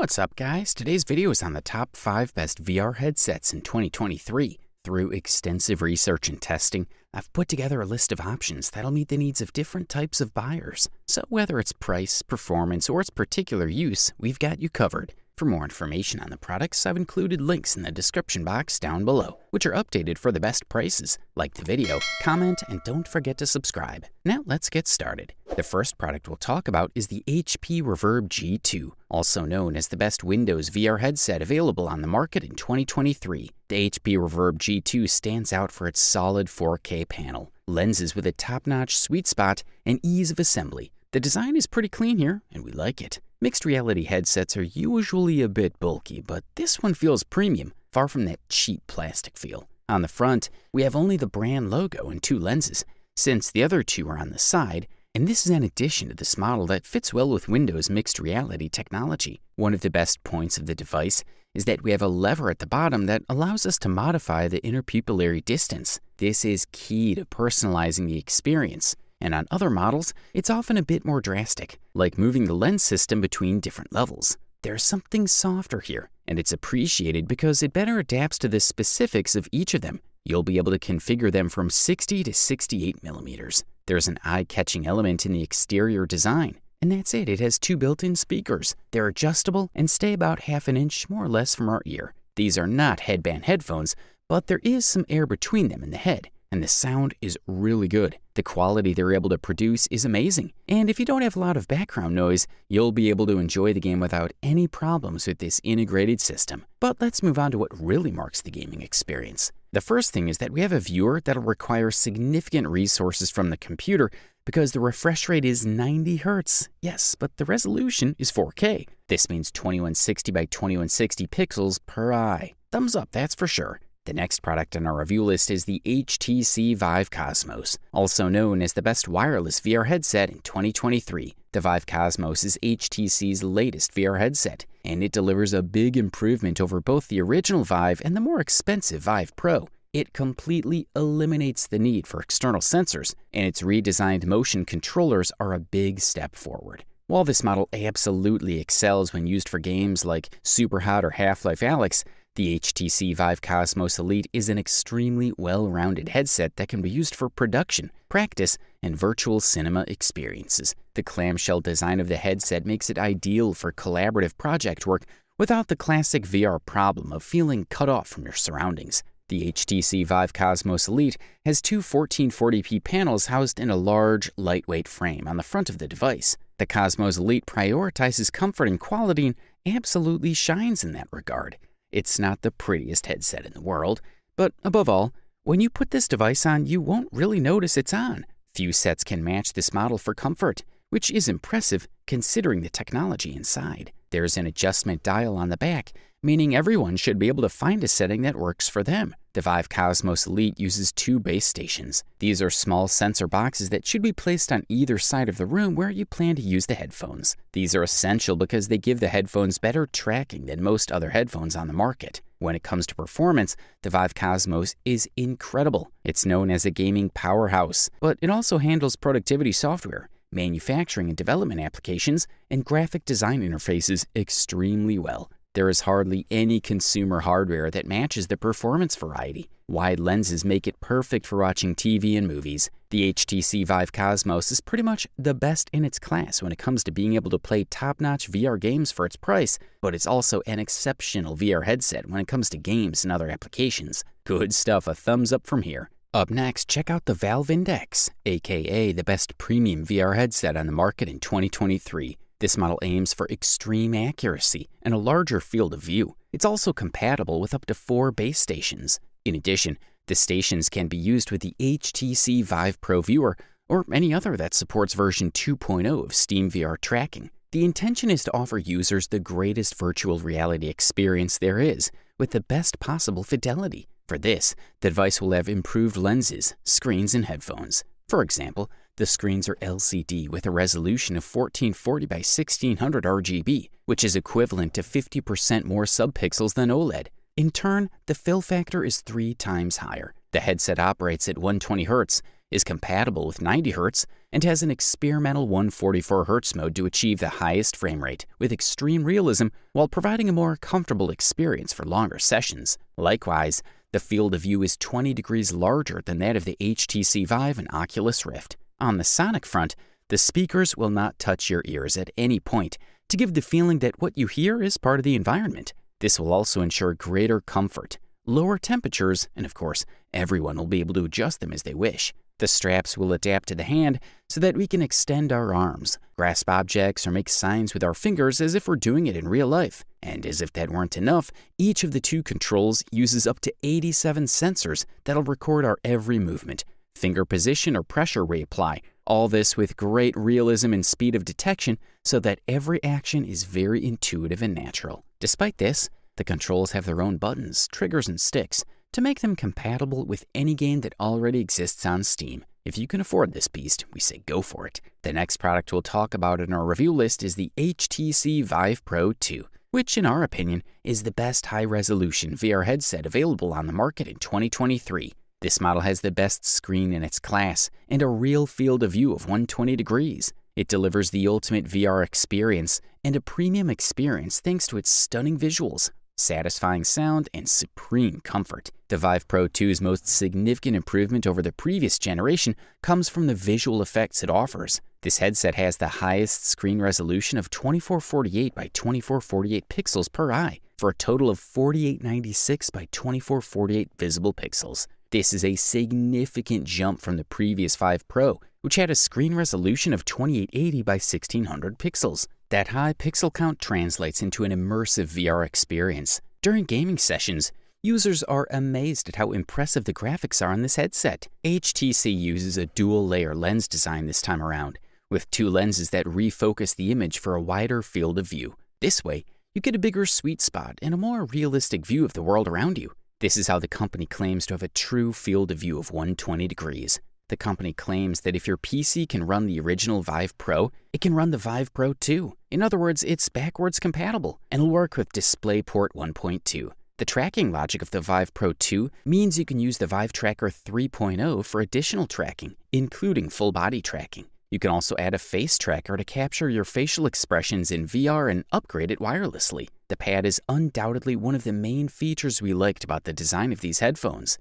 What's up, guys? Today's video is on the top 5 best VR headsets in 2023. Through extensive research and testing, I've put together a list of options that'll meet the needs of different types of buyers. So whether it's price, performance, or its particular use, we've got you covered. For more information on the products, I've included links in the description box down below, which are updated for the best prices. Like the video, comment, and don't forget to subscribe. Now let's get started. The first product we'll talk about is the HP Reverb G2, also known as the best Windows VR headset available on the market in 2023. The HP Reverb G2 stands out for its solid 4K panel, lenses with a top-notch sweet spot, and ease of assembly. The design is pretty clean here, and we like it. Mixed reality headsets are usually a bit bulky, but this one feels premium, far from that cheap plastic feel. On the front, we have only the brand logo and 2 lenses, since the other 2 are on the side, and this is an addition to this model that fits well with Windows mixed reality technology. One of the best points of the device is that we have a lever at the bottom that allows us to modify the interpupillary distance. This is key to personalizing the experience. And on other models, it's often a bit more drastic, like moving the lens system between different levels. There's something softer here, and it's appreciated because it better adapts to the specifics of each of them. You'll be able to configure them from 60 to 68 millimeters. There's an eye-catching element in the exterior design, and that's it. It has 2 built-in speakers. They're adjustable and stay about half an inch more or less from our ear. These are not headband headphones, but there is some air between them and the head, and the sound is really good. The quality they're able to produce is amazing, and if you don't have a lot of background noise, you'll be able to enjoy the game without any problems with this integrated system. But let's move on to what really marks the gaming experience. The first thing is that we have a viewer that'll require significant resources from the computer because the refresh rate is 90 Hz. Yes, but the resolution is 4K. This means 2160 by 2160 pixels per eye. Thumbs up, that's for sure. The next product on our review list is the HTC Vive Cosmos, also known as the best wireless VR headset in 2023. The Vive Cosmos is HTC's latest VR headset, and it delivers a big improvement over both the original Vive and the more expensive Vive Pro. It completely eliminates the need for external sensors, and its redesigned motion controllers are a big step forward. While this model absolutely excels when used for games like Superhot or Half-Life Alyx, the HTC Vive Cosmos Elite is an extremely well-rounded headset that can be used for production, practice, and virtual cinema experiences. The clamshell design of the headset makes it ideal for collaborative project work without the classic VR problem of feeling cut off from your surroundings. The HTC Vive Cosmos Elite has 2 1440p panels housed in a large, lightweight frame on the front of the device. The Cosmos Elite prioritizes comfort and quality and absolutely shines in that regard. It's not the prettiest headset in the world, but above all, when you put this device on, you won't really notice it's on. Few sets can match this model for comfort, which is impressive considering the technology inside. There's an adjustment dial on the back, meaning everyone should be able to find a setting that works for them. The Vive Cosmos Elite uses 2 base stations. These are small sensor boxes that should be placed on either side of the room where you plan to use the headphones. These are essential because they give the headphones better tracking than most other headphones on the market. When it comes to performance, the Vive Cosmos is incredible. It's known as a gaming powerhouse, but it also handles productivity software, manufacturing and development applications, and graphic design interfaces extremely well. There is hardly any consumer hardware that matches the performance variety. Wide lenses make it perfect for watching TV and movies. The HTC Vive Cosmos is pretty much the best in its class when it comes to being able to play top-notch VR games for its price, but it's also an exceptional VR headset when it comes to games and other applications. Good stuff, a thumbs up from here. Up next, check out the Valve Index, aka the best premium VR headset on the market in 2023. This model aims for extreme accuracy and a larger field of view. It's also compatible with up to 4 base stations. In addition, the stations can be used with the HTC Vive Pro viewer or any other that supports version 2.0 of SteamVR tracking. The intention is to offer users the greatest virtual reality experience there is, with the best possible fidelity. For this, the device will have improved lenses, screens, and headphones. For example, the screens are LCD with a resolution of 1440 by 1600 RGB, which is equivalent to 50% more subpixels than OLED. In turn, the fill factor is 3 times higher. The headset operates at 120 Hz, is compatible with 90 Hz, and has an experimental 144Hz mode to achieve the highest frame rate with extreme realism while providing a more comfortable experience for longer sessions. Likewise, the field of view is 20 degrees larger than that of the HTC Vive and Oculus Rift. On the sonic front, the speakers will not touch your ears at any point to give the feeling that what you hear is part of the environment. This will also ensure greater comfort, lower temperatures, and of course, everyone will be able to adjust them as they wish. The straps will adapt to the hand so that we can extend our arms, grasp objects, or make signs with our fingers as if we're doing it in real life. And as if that weren't enough, each of the two controls uses up to 87 sensors that'll record our every movement, finger position, or pressure we apply. All this with great realism and speed of detection so that every action is very intuitive and natural. Despite this, the controls have their own buttons, triggers, and sticks to make them compatible with any game that already exists on Steam. If you can afford this beast, we say go for it. The next product we'll talk about in our review list is the HTC Vive Pro 2, which in our opinion is the best high-resolution VR headset available on the market in 2023. This model has the best screen in its class and a real field of view of 120 degrees. It delivers the ultimate VR experience and a premium experience thanks to its stunning visuals, satisfying sound, and supreme comfort. The Vive Pro 2's most significant improvement over the previous generation comes from the visual effects it offers. This headset has the highest screen resolution of 2448 by 2448 pixels per eye for a total of 4896 by 2448 visible pixels. This is a significant jump from the previous Vive Pro, which had a screen resolution of 2880 by 1600 pixels. That high pixel count translates into an immersive VR experience. During gaming sessions, users are amazed at how impressive the graphics are on this headset. HTC uses a dual-layer lens design this time around, with two lenses that refocus the image for a wider field of view. This way, you get a bigger sweet spot and a more realistic view of the world around you. This is how the company claims to have a true field of view of 120 degrees. The company claims that if your PC can run the original Vive Pro, it can run the Vive Pro 2. In other words, it's backwards compatible and will work with DisplayPort 1.2. The tracking logic of the Vive Pro 2 means you can use the Vive Tracker 3.0 for additional tracking, including full body tracking. You can also add a face tracker to capture your facial expressions in VR and upgrade it wirelessly. The pad is undoubtedly one of the main features we liked about the design of these headphones.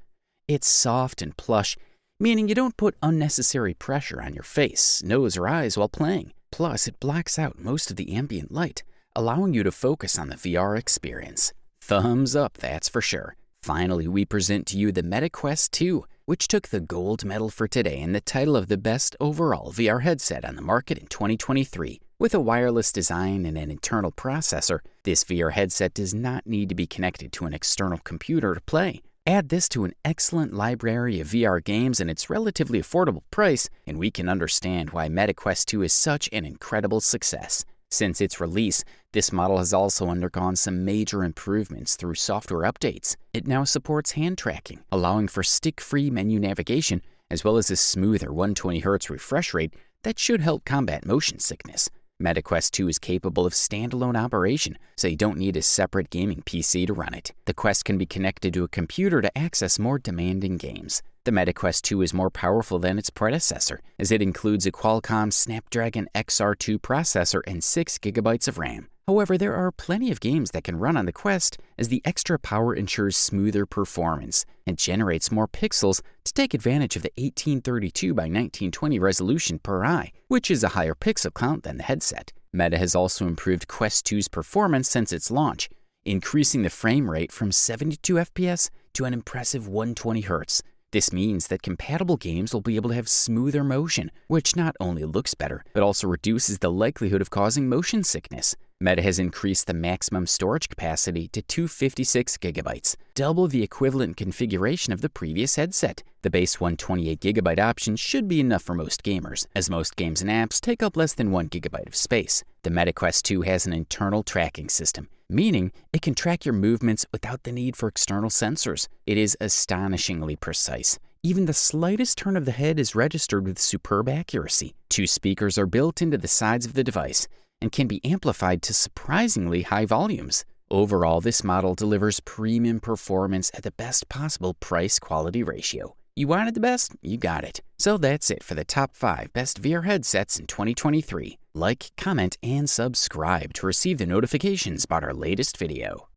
It's soft and plush, meaning you don't put unnecessary pressure on your face, nose, or eyes while playing. Plus, it blocks out most of the ambient light, allowing you to focus on the VR experience. Thumbs up, that's for sure. Finally, we present to you the Meta Quest 2, which took the gold medal for today and the title of the best overall VR headset on the market in 2023. With a wireless design and an internal processor, this VR headset does not need to be connected to an external computer to play. Add this to an excellent library of VR games and its relatively affordable price, and we can understand why Meta Quest 2 is such an incredible success. Since its release, this model has also undergone some major improvements through software updates. It now supports hand tracking, allowing for stick-free menu navigation, as well as a smoother 120Hz refresh rate that should help combat motion sickness. Meta Quest 2 is capable of standalone operation, so you don't need a separate gaming PC to run it. The Quest can be connected to a computer to access more demanding games. The Meta Quest 2 is more powerful than its predecessor, as it includes a Qualcomm Snapdragon XR2 processor and 6 GB of RAM. However, there are plenty of games that can run on the Quest, as the extra power ensures smoother performance and generates more pixels to take advantage of the 1832 by 1920 resolution per eye, which is a higher pixel count than the headset. Meta has also improved Quest 2's performance since its launch, increasing the frame rate from 72 FPS to an impressive 120 Hz. This means that compatible games will be able to have smoother motion, which not only looks better, but also reduces the likelihood of causing motion sickness. Meta has increased the maximum storage capacity to 256 GB, double the equivalent configuration of the previous headset. The base 128 GB option should be enough for most gamers, as most games and apps take up less than 1 GB of space. The Meta Quest 2 has an internal tracking system, meaning it can track your movements without the need for external sensors. It is astonishingly precise. Even the slightest turn of the head is registered with superb accuracy. 2 speakers are built into the sides of the device and can be amplified to surprisingly high volumes. Overall, this model delivers premium performance at the best possible price-quality ratio. You wanted the best? You got it. So that's it for the top 5 best VR headsets in 2023. Like, comment, and subscribe to receive the notifications about our latest video.